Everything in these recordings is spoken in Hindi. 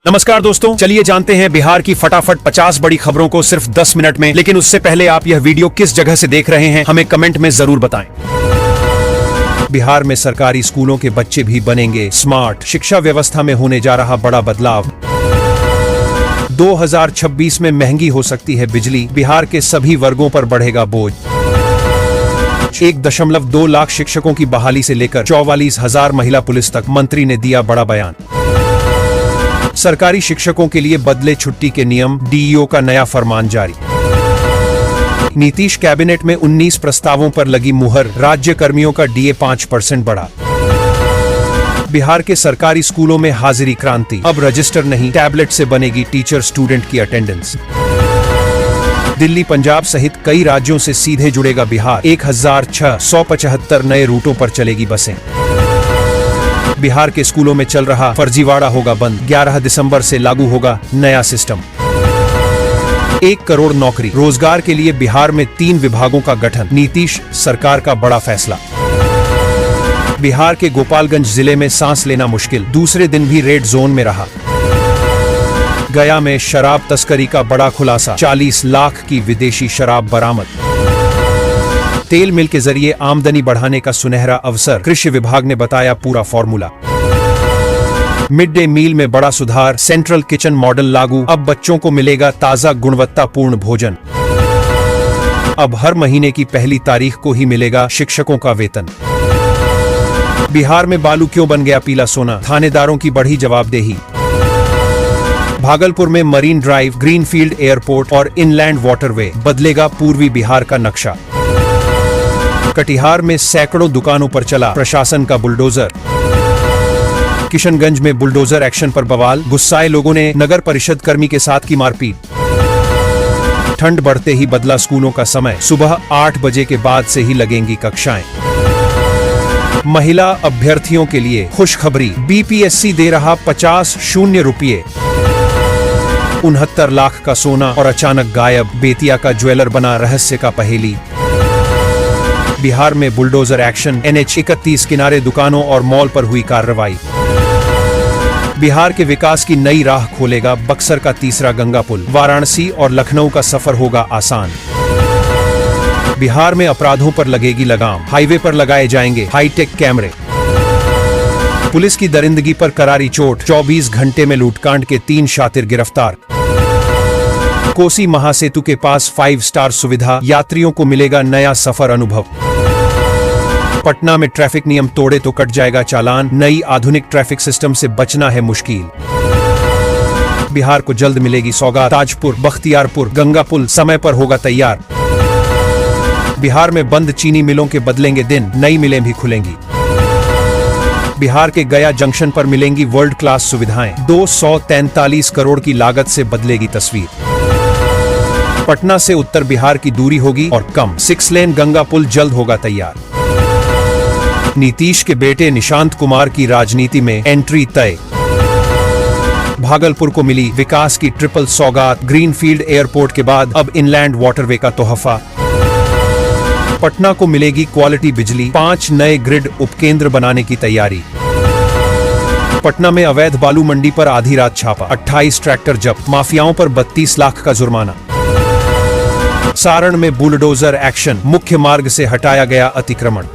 नमस्कार दोस्तों, चलिए जानते हैं बिहार की फटाफट 50 बड़ी खबरों को सिर्फ 10 मिनट में। लेकिन उससे पहले आप यह वीडियो किस जगह से देख रहे हैं हमें कमेंट में जरूर बताएं। बिहार में सरकारी स्कूलों के बच्चे भी बनेंगे स्मार्ट। शिक्षा व्यवस्था में होने जा रहा बड़ा बदलाव। 2026 में महंगी हो सकती है बिजली, बिहार के सभी वर्गों पर बढ़ेगा बोझ। 1.2 लाख शिक्षकों की बहाली से लेकर 44,000 महिला पुलिस तक, मंत्री ने दिया बड़ा बयान। सरकारी शिक्षकों के लिए बदले छुट्टी के नियम, डीईओ का नया फरमान जारी। नीतीश कैबिनेट में 19 प्रस्तावों पर लगी मुहर, राज्य कर्मियों का डीए 5% बढ़ा। बिहार के सरकारी स्कूलों में हाजिरी क्रांति, अब रजिस्टर नहीं टैबलेट से बनेगी टीचर स्टूडेंट की अटेंडेंस। दिल्ली, पंजाब सहित कई राज्यों से सीधे जुड़ेगा बिहार, 1675 नए रूटों पर चलेगी बसें। बिहार के स्कूलों में चल रहा फर्जीवाड़ा होगा बंद, 11 दिसंबर से लागू होगा नया सिस्टम। 1 करोड़ नौकरी, रोजगार के लिए बिहार में 3 विभागों का गठन, नीतीश सरकार का बड़ा फैसला। बिहार के गोपालगंज जिले में सांस लेना मुश्किल, दूसरे दिन भी रेड जोन में रहा। गया में शराब तस्करी का बड़ा खुलासा, 40 लाख की विदेशी शराब बरामद। तेल मिल के जरिए आमदनी बढ़ाने का सुनहरा अवसर, कृषि विभाग ने बताया पूरा फॉर्मूला। मिड डे मील में बड़ा सुधार, सेंट्रल किचन मॉडल लागू, अब बच्चों को मिलेगा ताजा गुणवत्तापूर्ण भोजन। अब हर महीने की पहली तारीख को ही मिलेगा शिक्षकों का वेतन। बिहार में बालू क्यों बन गया पीला सोना, थानेदारों की बढ़ी जवाबदेही। भागलपुर में मरीन ड्राइव, ग्रीनफील्ड एयरपोर्ट और इनलैंड वाटरवे, बदलेगा पूर्वी बिहार का नक्शा। कटिहार में सैकड़ों दुकानों पर चला प्रशासन का बुलडोजर। किशनगंज में बुलडोजर एक्शन पर बवाल, गुस्साए लोगों ने नगर परिषद कर्मी के साथ की मारपीट। ठंड बढ़ते ही बदला स्कूलों का समय, सुबह 8 बजे के बाद से ही लगेंगी कक्षाएं। महिला अभ्यर्थियों के लिए खुशखबरी, बीपीएससी दे रहा 50,000 रुपये। 69 लाख का सोना और अचानक गायब, बेतिया का ज्वेलर बना रहस्य का पहेली। बिहार में बुलडोजर एक्शन, NH 31 किनारे दुकानों और मॉल पर हुई कार्रवाई। बिहार के विकास की नई राह खोलेगा बक्सर का तीसरा गंगा पुल, वाराणसी और लखनऊ का सफर होगा आसान। बिहार में अपराधों पर लगेगी लगाम, हाईवे पर लगाए जाएंगे हाईटेक कैमरे। पुलिस की दरिंदगी पर करारी चोट, 24 घंटे में लूटकांड के 3 शातिर गिरफ्तार। कोसी महासेतु के पास 5 स्टार सुविधा, यात्रियों को मिलेगा नया सफर अनुभव। पटना में ट्रैफिक नियम तोड़े तो कट जाएगा चालान, नई आधुनिक ट्रैफिक सिस्टम से बचना है मुश्किल। बिहार को जल्द मिलेगी सौगात, ताजपुर, बख्तियारपुर, गंगा पुल समय पर होगा तैयार। बिहार में बंद चीनी मिलों के बदलेंगे दिन, नई मिलें भी खुलेंगी। बिहार के गया जंक्शन पर मिलेंगी वर्ल्ड क्लास सुविधाएं, 243 करोड़ की लागत से बदलेगी तस्वीर। पटना से उत्तर बिहार की दूरी होगी और कम, 6 लेन गंगा पुल जल्द होगा तैयार। नीतीश के बेटे निशांत कुमार की राजनीति में एंट्री तय। भागलपुर को मिली विकास की ट्रिपल सौगात, ग्रीनफील्ड एयरपोर्ट के बाद अब इनलैंड वाटरवे का तोहफा। पटना को मिलेगी क्वालिटी बिजली, 5 नए ग्रिड उपकेंद्र बनाने की तैयारी। पटना में अवैध बालू मंडी पर आधी रात छापा, 28 ट्रैक्टर जब्त, माफियाओं पर 32 लाख का जुर्माना। सारण में बुलडोजर एक्शन, मुख्य मार्ग से हटाया गया अतिक्रमण।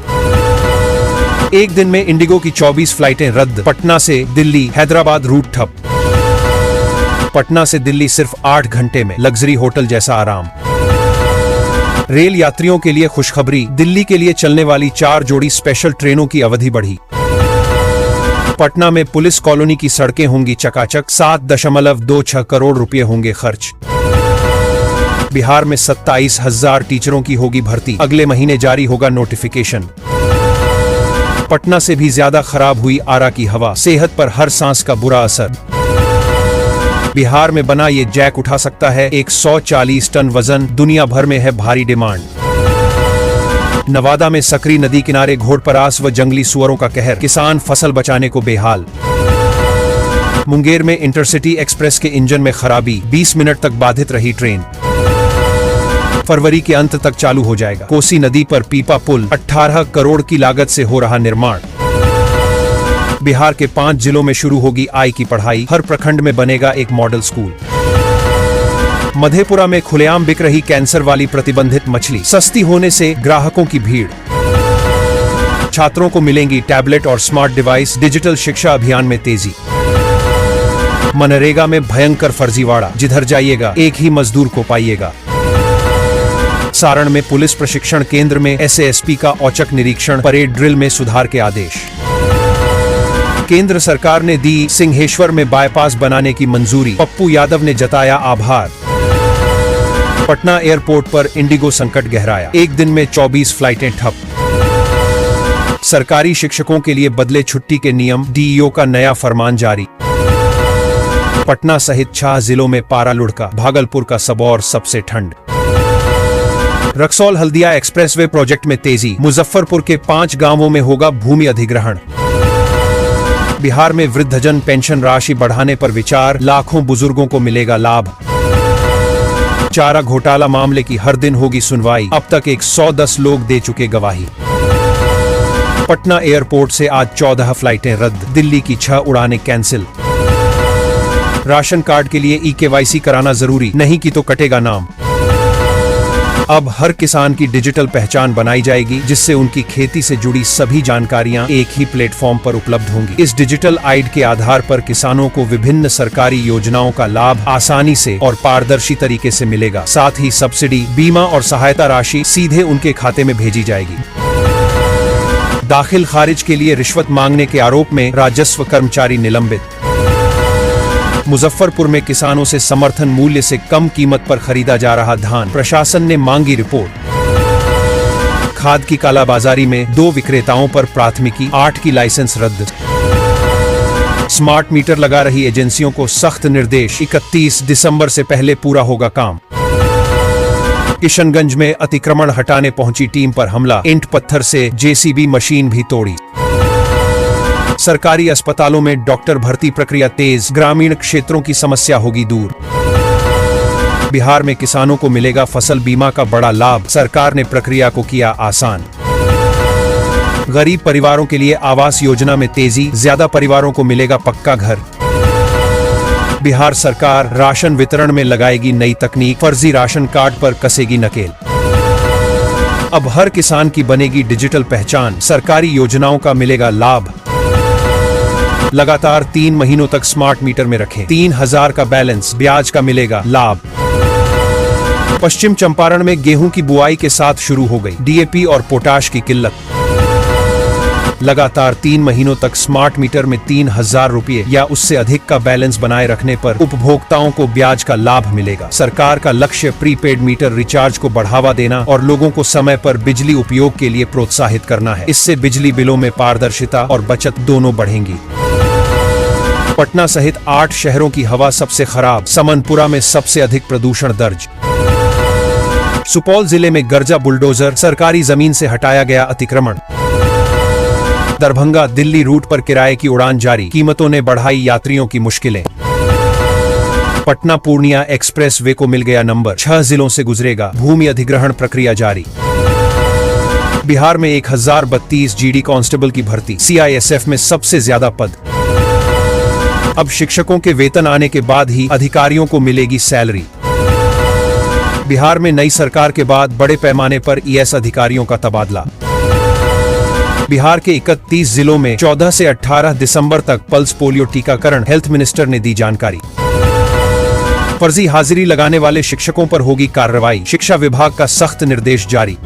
एक दिन में इंडिगो की 24 फ्लाइटें रद्द, पटना से दिल्ली हैदराबाद रूट ठप। पटना से दिल्ली सिर्फ 8 घंटे में, लग्जरी होटल जैसा आराम। रेल यात्रियों के लिए खुशखबरी, दिल्ली के लिए चलने वाली 4 जोड़ी स्पेशल ट्रेनों की अवधि बढ़ी। पटना में पुलिस कॉलोनी की सड़कें होंगी चकाचक, 7.26 करोड़ रुपए होंगे खर्च। बिहार में 27,000 टीचरों की होगी भर्ती, अगले महीने जारी होगा नोटिफिकेशन। पटना से भी ज्यादा खराब हुई आरा की हवा, सेहत पर हर सांस का बुरा असर। बिहार में बना ये जैक उठा सकता है 140 टन वजन, दुनिया भर में है भारी डिमांड। नवादा में सकरी नदी किनारे घोड़परास व जंगली सुअरों का कहर, किसान फसल बचाने को बेहाल। मुंगेर में इंटरसिटी एक्सप्रेस के इंजन में खराबी, 20 मिनट तक बाधित रही ट्रेन। फरवरी के अंत तक चालू हो जाएगा। कोसी नदी पर पीपा पुल, 18 करोड़ की लागत से हो रहा निर्माण। बिहार के 5 जिलों में शुरू होगी आई की पढ़ाई, हर प्रखंड में बनेगा एक मॉडल स्कूल। मधेपुरा में खुलेआम बिक रही कैंसर वाली प्रतिबंधित मछली, सस्ती होने से ग्राहकों की भीड़। छात्रों को मिलेंगी टैबलेट और स्मार्ट डिवाइस, डिजिटल शिक्षा अभियान में तेजी। मनरेगा में भयंकर फर्जीवाड़ा, जिधर जाइएगा एक ही मजदूर को पाइएगा। सारण में पुलिस प्रशिक्षण केंद्र में एसएएसपी का औचक निरीक्षण, परेड ड्रिल में सुधार के आदेश। केंद्र सरकार ने दी सिंहेश्वर में बाईपास बनाने की मंजूरी, पप्पू यादव ने जताया आभार। पटना एयरपोर्ट पर इंडिगो संकट गहराया, एक दिन में 24 फ्लाइटें ठप। सरकारी शिक्षकों के लिए बदले छुट्टी के नियम, डीईओ का नया फरमान जारी। पटना सहित 6 जिलों में पारा लुढ़का, भागलपुर का सबौर सबसे ठंड। रक्सौल हल्दिया एक्सप्रेसवे प्रोजेक्ट में तेजी, मुजफ्फरपुर के 5 गांवों में होगा भूमि अधिग्रहण। बिहार में वृद्धजन पेंशन राशि बढ़ाने पर विचार, लाखों बुजुर्गों को मिलेगा लाभ। चारा घोटाला मामले की हर दिन होगी सुनवाई, अब तक 110 लोग दे चुके गवाही। पटना एयरपोर्ट से आज 14 फ्लाइटें रद्द, दिल्ली की 6 उड़ानें कैंसिल। राशन कार्ड के लिए ई-केवाईसी कराना जरूरी, नहीं की तो कटेगा नाम। अब हर किसान की डिजिटल पहचान बनाई जाएगी, जिससे उनकी खेती से जुड़ी सभी जानकारियां एक ही प्लेटफॉर्म पर उपलब्ध होंगी। इस डिजिटल आईडी के आधार पर किसानों को विभिन्न सरकारी योजनाओं का लाभ आसानी से और पारदर्शी तरीके से मिलेगा। साथ ही सब्सिडी, बीमा और सहायता राशि सीधे उनके खाते में भेजी जाएगी। दाखिल खारिज के लिए रिश्वत मांगने के आरोप में राजस्व कर्मचारी निलंबित। मुजफ्फरपुर में किसानों से समर्थन मूल्य से कम कीमत पर खरीदा जा रहा धान, प्रशासन ने मांगी रिपोर्ट। खाद की कालाबाजारी में 2 विक्रेताओं पर प्राथमिकी, 8 की लाइसेंस रद्द। स्मार्ट मीटर लगा रही एजेंसियों को सख्त निर्देश, 31 दिसंबर से पहले पूरा होगा काम। किशनगंज में अतिक्रमण हटाने पहुंची टीम पर हमला, ईंट पत्थर से जेसीबी मशीन भी तोड़ी। सरकारी अस्पतालों में डॉक्टर भर्ती प्रक्रिया तेज, ग्रामीण क्षेत्रों की समस्या होगी दूर। बिहार में किसानों को मिलेगा फसल बीमा का बड़ा लाभ, सरकार ने प्रक्रिया को किया आसान। गरीब परिवारों के लिए आवास योजना में तेजी, ज्यादा परिवारों को मिलेगा पक्का घर। बिहार सरकार राशन वितरण में लगाएगी नई तकनीक, फर्जी राशन कार्ड पर कसेगी नकेल। अब हर किसान की बनेगी डिजिटल पहचान, सरकारी योजनाओं का मिलेगा लाभ। लगातार 3 महीनों तक स्मार्ट मीटर में रखें, 3000 का बैलेंस, ब्याज का मिलेगा लाभ। पश्चिम चंपारण में गेहूं की बुआई के साथ शुरू हो गई डीएपी और पोटाश की किल्लत। लगातार 3 महीनों तक स्मार्ट मीटर में 3000 रुपये या उससे अधिक का बैलेंस बनाए रखने पर उपभोक्ताओं को ब्याज का लाभ मिलेगा। सरकार का लक्ष्य प्रीपेड मीटर रिचार्ज को बढ़ावा देना और लोगों को समय पर बिजली उपयोग के लिए प्रोत्साहित करना है। इससे बिजली बिलों में पारदर्शिता और बचत दोनों बढ़ेंगी। पटना सहित 8 शहरों की हवा सबसे खराब, समनपुरा में सबसे अधिक प्रदूषण दर्ज। सुपौल जिले में गर्जा बुलडोजर, सरकारी जमीन से हटाया गया अतिक्रमण। दरभंगा दिल्ली रूट पर किराए की उड़ान जारी, कीमतों ने बढ़ाई यात्रियों की मुश्किलें। पटना पूर्णिया एक्सप्रेस वे को मिल गया नंबर, 6 जिलों से गुजरेगा, भूमि अधिग्रहण प्रक्रिया जारी। बिहार में 1032 जीडी कांस्टेबल की भर्ती, सीआईएसएफ में सबसे ज्यादा पद। अब शिक्षकों के वेतन आने के बाद ही अधिकारियों को मिलेगी सैलरी। बिहार में नई सरकार के बाद बड़े पैमाने पर ईएस अधिकारियों का तबादला। बिहार के 31 जिलों में 14 से 18 दिसंबर तक पल्स पोलियो टीकाकरण, हेल्थ मिनिस्टर ने दी जानकारी। फर्जी हाजिरी लगाने वाले शिक्षकों पर होगी कार्रवाई, शिक्षा विभाग का सख्त निर्देश जारी।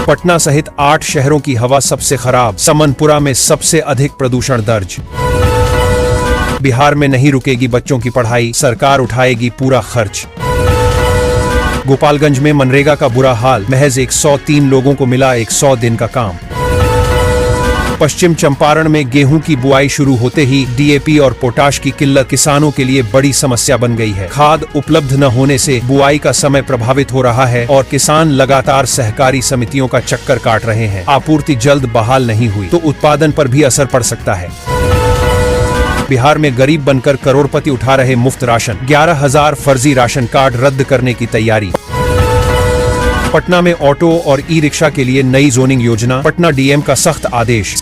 पटना सहित 8 शहरों की हवा सबसे खराब, समनपुरा में सबसे अधिक प्रदूषण दर्ज। बिहार में नहीं रुकेगी बच्चों की पढ़ाई, सरकार उठाएगी पूरा खर्च। गोपालगंज में मनरेगा का बुरा हाल, महज 103 लोगों को मिला 100 दिन का काम। पश्चिम चंपारण में गेहूं की बुआई शुरू होते ही डीएपी और पोटाश की किल्लत किसानों के लिए बड़ी समस्या बन गई है। खाद उपलब्ध न होने से बुआई का समय प्रभावित हो रहा है और किसान लगातार सहकारी समितियों का चक्कर काट रहे हैं। आपूर्ति जल्द बहाल नहीं हुई तो उत्पादन पर भी असर पड़ सकता है। बिहार में गरीब बनकर करोड़पति उठा रहे मुफ्त राशन, 11,000 फर्जी राशन कार्ड रद्द करने की तैयारी। पटना में ऑटो और ई रिक्शा के लिए नई जोनिंग योजना, पटना डीएम का सख्त आदेश।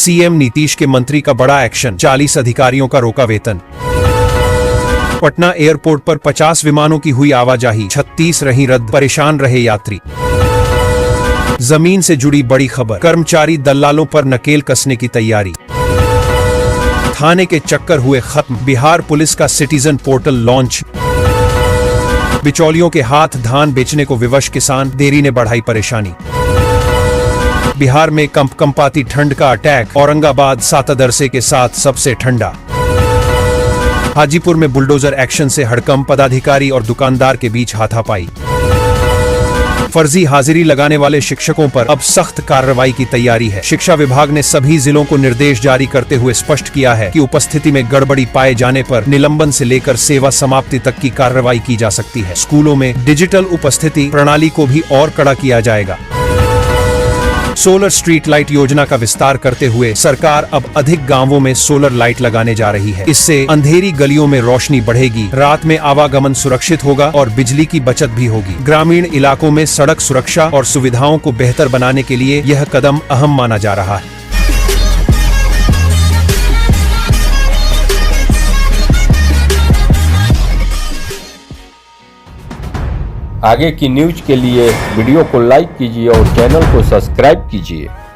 सीएम नीतीश के मंत्री का बड़ा एक्शन, 40 अधिकारियों का रोका वेतन। पटना एयरपोर्ट पर 50 विमानों की हुई आवाजाही, 36 रही रद्द, परेशान रहे यात्री। जमीन से जुड़ी बड़ी खबर, कर्मचारी दलालों पर नकेल कसने की तैयारी। थाने के चक्कर हुए खत्म, बिहार पुलिस का सिटीजन पोर्टल लॉन्च। बिचौलियों के हाथ धान बेचने को विवश किसान, देरी ने बढ़ाई परेशानी। बिहार में कंपकंपाती ठंड का अटैक, औरंगाबाद 7 दरसे के साथ सबसे ठंडा। हाजीपुर में बुलडोजर एक्शन से हड़कंप, पदाधिकारी और दुकानदार के बीच हाथापाई। फर्जी हाजिरी लगाने वाले शिक्षकों पर अब सख्त कार्रवाई की तैयारी है। शिक्षा विभाग ने सभी जिलों को निर्देश जारी करते हुए स्पष्ट किया है कि उपस्थिति में गड़बड़ी पाए जाने पर निलंबन से लेकर सेवा समाप्ति तक की कार्रवाई की जा सकती है। स्कूलों में डिजिटल उपस्थिति प्रणाली को भी और कड़ा किया जाएगा। सोलर स्ट्रीट लाइट योजना का विस्तार करते हुए सरकार अब अधिक गांवों में सोलर लाइट लगाने जा रही है। इससे अंधेरी गलियों में रोशनी बढ़ेगी, रात में आवागमन सुरक्षित होगा और बिजली की बचत भी होगी। ग्रामीण इलाकों में सड़क सुरक्षा और सुविधाओं को बेहतर बनाने के लिए यह कदम अहम माना जा रहा है। आगे की न्यूज के लिए वीडियो को लाइक कीजिए और चैनल को सब्सक्राइब कीजिए।